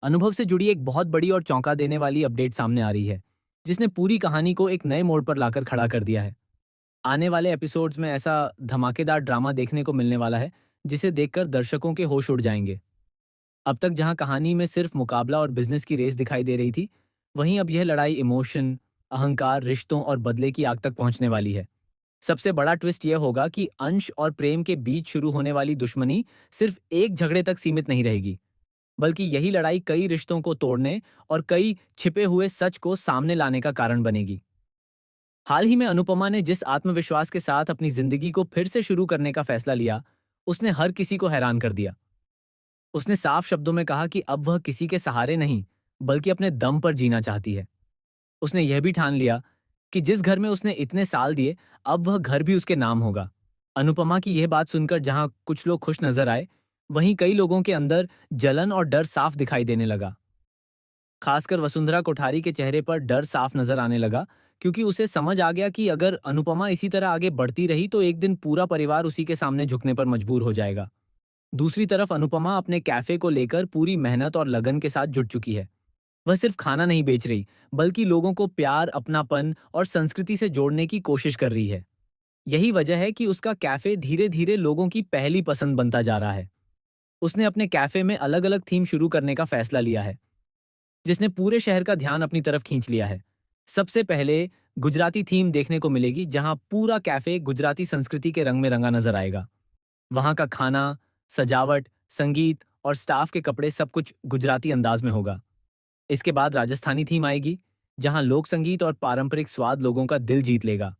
अनुभव से जुड़ी एक बहुत बड़ी और चौंका देने वाली अपडेट सामने आ रही है, जिसने पूरी कहानी को एक नए मोड़ पर लाकर खड़ा कर दिया है। आने वाले एपिसोड्स में ऐसा धमाकेदार ड्रामा देखने को मिलने वाला है, जिसे देखकर दर्शकों के होश उड़ जाएंगे। अब तक जहां कहानी में सिर्फ मुकाबला और बिजनेस की रेस दिखाई दे रही थी, वहीं अब यह लड़ाई इमोशन, अहंकार, रिश्तों और बदले की आग तक पहुंचने वाली है। सबसे बड़ा ट्विस्ट यह होगा कि अंश और प्रेम के बीच शुरू होने वाली दुश्मनी सिर्फ एक झगड़े तक सीमित नहीं रहेगी, बल्कि यही लड़ाई कई रिश्तों को तोड़ने और कई छिपे हुए सच को सामने लाने का कारण बनेगी। हाल ही में अनुपमा ने जिस आत्मविश्वास के साथ अपनी जिंदगी को फिर से शुरू करने का फैसला लिया, उसने हर किसी को हैरान कर दिया। उसने साफ शब्दों में कहा कि अब वह किसी के सहारे नहीं, बल्कि अपने दम पर जीना चाहती है। उसने यह भी ठान लिया कि जिस घर में उसने इतने साल दिए, अब वह घर भी उसके नाम होगा। अनुपमा की यह बात सुनकर जहां कुछ लोग खुश नजर आए, वहीं कई लोगों के अंदर जलन और डर साफ दिखाई देने लगा। खासकर वसुंधरा कोठारी के चेहरे पर डर साफ नजर आने लगा, क्योंकि उसे समझ आ गया कि अगर अनुपमा इसी तरह आगे बढ़ती रही तो एक दिन पूरा परिवार उसी के सामने झुकने पर मजबूर हो जाएगा। दूसरी तरफ अनुपमा अपने कैफे को लेकर पूरी मेहनत और लगन के साथ जुट चुकी है। वह सिर्फ खाना नहीं बेच रही, बल्कि लोगों को प्यार, अपनापन और संस्कृति से जोड़ने की कोशिश कर रही है। यही वजह है कि उसका कैफे धीरे धीरे लोगों की पहली पसंद बनता जा रहा है। उसने अपने कैफे में अलग अलग थीम शुरू करने का फैसला लिया है, जिसने पूरे शहर का ध्यान अपनी तरफ खींच लिया है। सबसे पहले गुजराती थीम देखने को मिलेगी, जहां पूरा कैफे गुजराती संस्कृति के रंग में रंगा नजर आएगा। वहां का खाना, सजावट, संगीत और स्टाफ के कपड़े सब कुछ गुजराती अंदाज में होगा। इसके बाद राजस्थानी थीम आएगी, जहां लोक संगीत और पारंपरिक स्वाद लोगों का दिल जीत लेगा।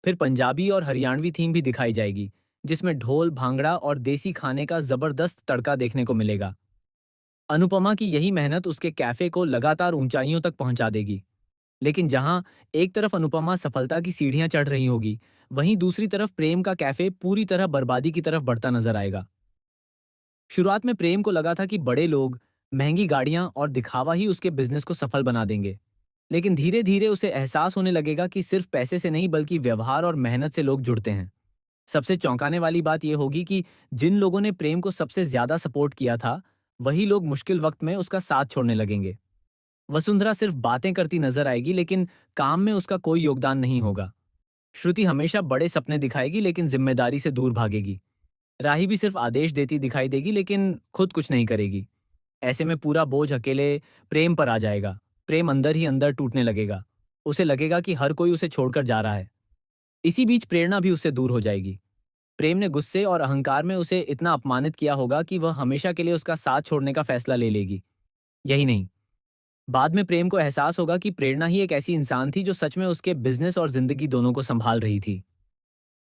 फिर पंजाबी और हरियाणवी थीम भी दिखाई जाएगी, जिसमें ढोल, भांगड़ा और देसी खाने का जबरदस्त तड़का देखने को मिलेगा। अनुपमा की यही मेहनत उसके कैफे को लगातार ऊंचाइयों तक पहुंचा देगी। लेकिन जहां एक तरफ अनुपमा सफलता की सीढ़ियां चढ़ रही होगी, वहीं दूसरी तरफ प्रेम का कैफे पूरी तरह बर्बादी की तरफ बढ़ता नजर आएगा। शुरुआत में प्रेम को लगा था कि बड़े लोग, महंगी गाड़ियां और दिखावा ही उसके बिजनेस को सफल बना देंगे। लेकिन धीरे धीरे उसे एहसास होने लगेगा कि सिर्फ पैसे से नहीं, बल्कि व्यवहार और मेहनत से लोग जुड़ते हैं। सबसे चौंकाने वाली बात यह होगी कि जिन लोगों ने प्रेम को सबसे ज्यादा सपोर्ट किया था, वही लोग मुश्किल वक्त में उसका साथ छोड़ने लगेंगे। वसुंधरा सिर्फ बातें करती नजर आएगी, लेकिन काम में उसका कोई योगदान नहीं होगा। श्रुति हमेशा बड़े सपने दिखाएगी, लेकिन जिम्मेदारी से दूर भागेगी। राही भी सिर्फ आदेश देती दिखाई देगी, लेकिन खुद कुछ नहीं करेगी। ऐसे में पूरा बोझ अकेले प्रेम पर आ जाएगा। प्रेम अंदर ही अंदर टूटने लगेगा। उसे लगेगा कि हर कोई उसे छोड़कर जा रहा है। इसी बीच प्रेरणा भी उससे दूर हो जाएगी। प्रेम ने गुस्से और अहंकार में उसे इतना अपमानित किया होगा कि वह हमेशा के लिए उसका साथ छोड़ने का फैसला ले लेगी। यही नहीं, बाद में प्रेम को एहसास होगा कि प्रेरणा ही एक ऐसी इंसान थी जो सच में उसके बिजनेस और जिंदगी दोनों को संभाल रही थी।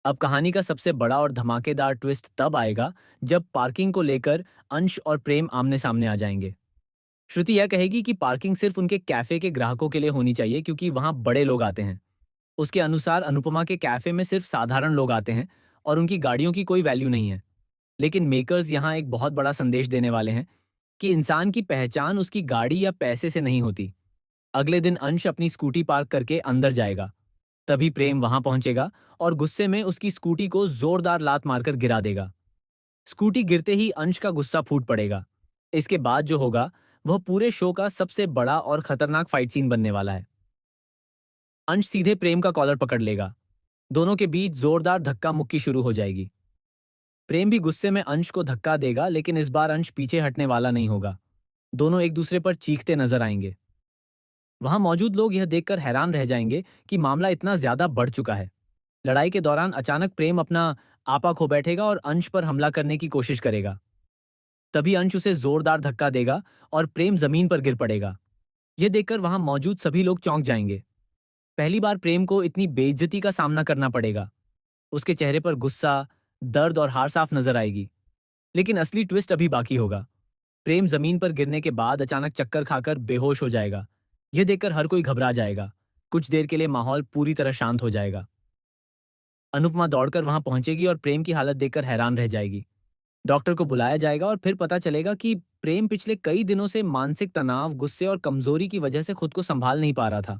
अब कहानी का सबसे बड़ा और धमाकेदार ट्विस्ट तब आएगा, जब पार्किंग को लेकर अंश और प्रेम आमने सामने आ जाएंगे। श्रुति यह कहेगी कि पार्किंग सिर्फ उनके कैफे के ग्राहकों के लिए होनी चाहिए, क्योंकि वहां बड़े लोग आते हैं। उसके अनुसार अनुपमा के कैफे में सिर्फ साधारण लोग आते हैं और उनकी गाड़ियों की कोई वैल्यू नहीं है। लेकिन मेकर्स यहाँ एक बहुत बड़ा संदेश देने वाले हैं कि इंसान की पहचान उसकी गाड़ी या पैसे से नहीं होती। अगले दिन अंश अपनी स्कूटी पार्क करके अंदर जाएगा। तभी प्रेम वहां पहुंचेगा और गुस्से में उसकी स्कूटी को जोरदार लात मारकर गिरा देगा। स्कूटी गिरते ही अंश का गुस्सा फूट पड़ेगा। इसके बाद जो होगा, वह पूरे शो का सबसे बड़ा और खतरनाक फाइट सीन बनने वाला है। अंश सीधे प्रेम का कॉलर पकड़ लेगा। दोनों के बीच जोरदार धक्का मुक्की शुरू हो जाएगी। प्रेम भी गुस्से में अंश को धक्का देगा, लेकिन इस बार अंश पीछे हटने वाला नहीं होगा। दोनों एक दूसरे पर चीखते नजर आएंगे। वहां मौजूद लोग यह देखकर हैरान रह जाएंगे कि मामला इतना ज्यादा बढ़ चुका है। लड़ाई के दौरान अचानक प्रेम अपना आपा खो बैठेगा और अंश पर हमला करने की कोशिश करेगा। तभी अंश उसे जोरदार धक्का देगा और प्रेम जमीन पर गिर पड़ेगा। यह देखकर वहां मौजूद सभी लोग चौंक जाएंगे। पहली बार प्रेम को इतनी बेइज्जती का सामना करना पड़ेगा। उसके चेहरे पर गुस्सा, दर्द और हार साफ नजर आएगी। लेकिन असली ट्विस्ट अभी बाकी होगा। प्रेम जमीन पर गिरने के बाद अचानक चक्कर खाकर बेहोश हो जाएगा। यह देखकर हर कोई घबरा जाएगा। कुछ देर के लिए माहौल पूरी तरह शांत हो जाएगा। अनुपमा दौड़कर वहां पहुंचेगी और प्रेम की हालत देखकर हैरान रह जाएगी। डॉक्टर को बुलाया जाएगा और फिर पता चलेगा कि प्रेम पिछले कई दिनों से मानसिक तनाव, गुस्से और कमजोरी की वजह से खुद को संभाल नहीं पा रहा था।